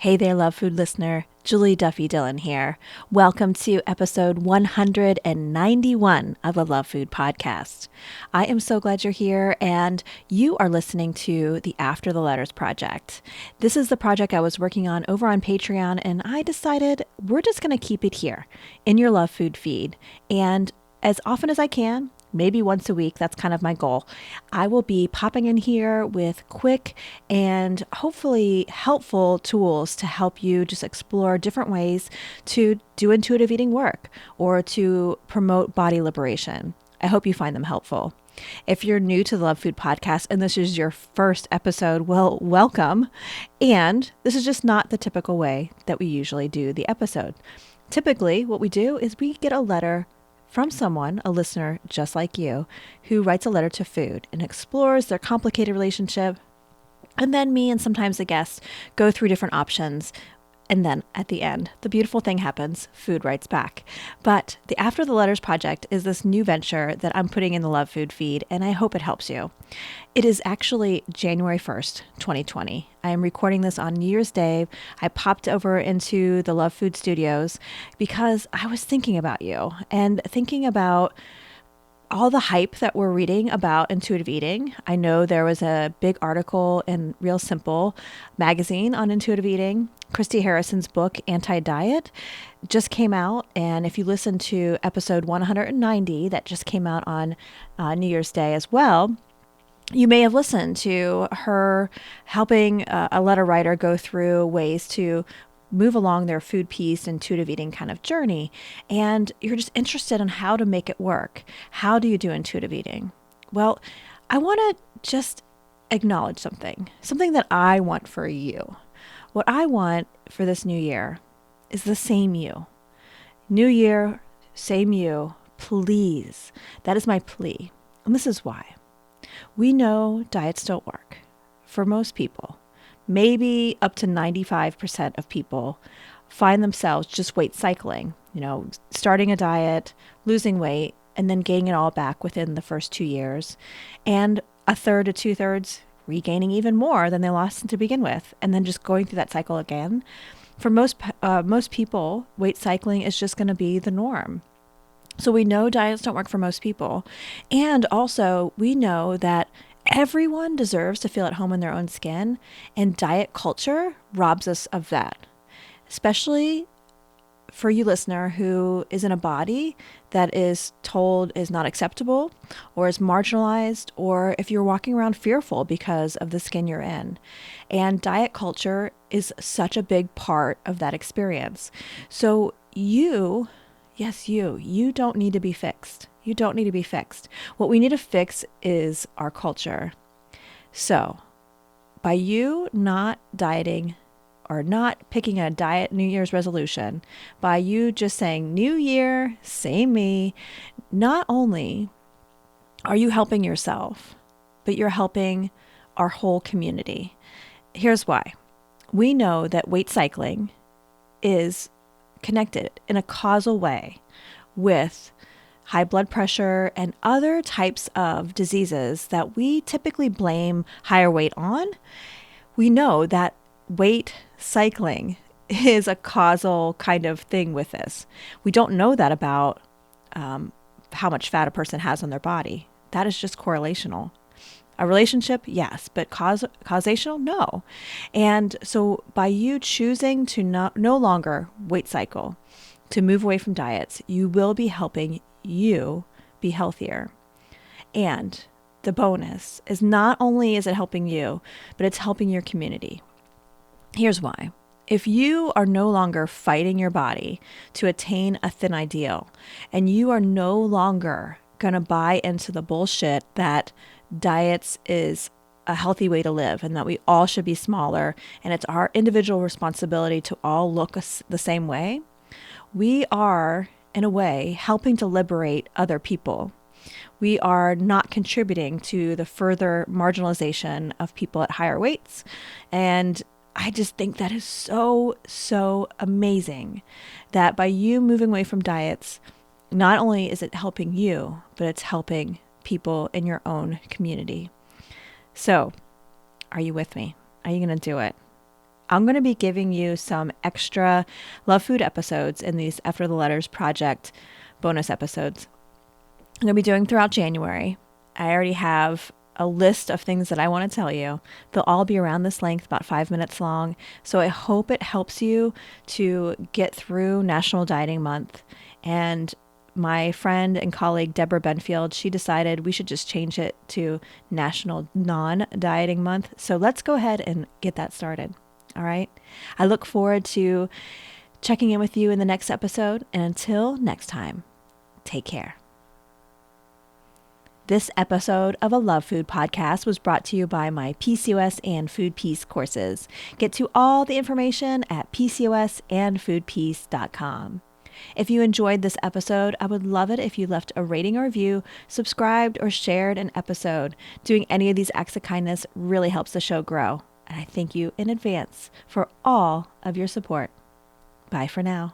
Hey there, Love Food listener. Julie Duffy Dillon here. Welcome to episode 191 of the Love Food Podcast. I am so glad you're here and you are listening to the After the Letters project. This is the project I was working on over on Patreon, and I decided we're just going to keep it here in your Love Food feed. And as often as I can, maybe once a week, that's kind of my goal, I will be popping in here with quick and hopefully helpful tools to help you just explore different ways to do intuitive eating work or to promote body liberation. I hope you find them helpful. If you're new to the Love Food Podcast and this is your first episode, well, welcome. And this is just not the typical way that we usually do the episode. Typically, what we do is we get a letter from someone, a listener just like you, who writes a letter to food and explores their complicated relationship. And then me and sometimes a guest go through different options. And then at the end, the beautiful thing happens, food writes back. But the After the Letters project is this new venture that I'm putting in the Love Food feed, and I hope it helps you. It is actually January 1st, 2020. I am recording this on New Year's Day. I popped over into the Love Food studios because I was thinking about you and thinking about all the hype that we're reading about intuitive eating. I know there was a big article in Real Simple magazine on intuitive eating. Christy Harrison's book, Anti-Diet, just came out. And if you listen to episode 190, that just came out on New Year's Day as well, you may have listened to her helping a letter writer go through ways to move along their food peace, intuitive eating kind of journey. And you're just interested in how to make it work. How do you do intuitive eating? Well, I want to just acknowledge something that I want for you. What I want for this new year is the same you. New year, same you, please. That is my plea. And this is why. We know diets don't work for most people. Maybe up to 95% of people find themselves just weight cycling, starting a diet, losing weight, and then gaining it all back within the first 2 years. And a third to 2/3 regaining even more than they lost to begin with, and then just going through that cycle again. For most people, weight cycling is just going to be the norm. So we know diets don't work for most people. And also we know that everyone deserves to feel at home in their own skin, and diet culture robs us of that, especially for you listener who is in a body that is told is not acceptable or is marginalized, or if you're walking around fearful because of the skin you're in. And diet culture is such a big part of that experience. So yes, you don't need to be fixed. You don't need to be fixed. What we need to fix is our culture. So by you not dieting or not picking a diet New Year's resolution, by you just saying new year, same me, not only are you helping yourself, but you're helping our whole community. Here's why. We know that weight cycling is connected in a causal way with high blood pressure and other types of diseases that we typically blame higher weight on. We know that weight cycling is a causal kind of thing with this. We don't know that about how much fat a person has on their body. That is just correlational. A relationship, yes, but causational, no. And so by you choosing to no longer weight cycle, to move away from diets, you will be helping you be healthier. And the bonus is not only is it helping you, but it's helping your community. Here's why. If you are no longer fighting your body to attain a thin ideal, and you are no longer going to buy into the bullshit that diets is a healthy way to live and that we all should be smaller and it's our individual responsibility to all look the same way, we are, in a way, helping to liberate other people. We are not contributing to the further marginalization of people at higher weights. And I just think that is so, so amazing that by you moving away from diets, not only is it helping you, but it's helping people in your own community. So, are you with me? Are you going to do it? I'm going to be giving you some extra Love Food episodes in these After the Letters Project bonus episodes. I'm going to be doing throughout January. I already have a list of things that I want to tell you. They'll all be around this length, about 5 minutes long. So I hope it helps you to get through National Dieting Month. And my friend and colleague, Deborah Benfield, she decided we should just change it to National Non-Dieting Month. So let's go ahead and get that started. All right. I look forward to checking in with you in the next episode. And until next time, take care. This episode of a Love Food podcast was brought to you by my PCOS and Food Peace courses. Get to all the information at PCOSandFoodPeace.com. If you enjoyed this episode, I would love it if you left a rating or review, subscribed, or shared an episode. Doing any of these acts of kindness really helps the show grow. And I thank you in advance for all of your support. Bye for now.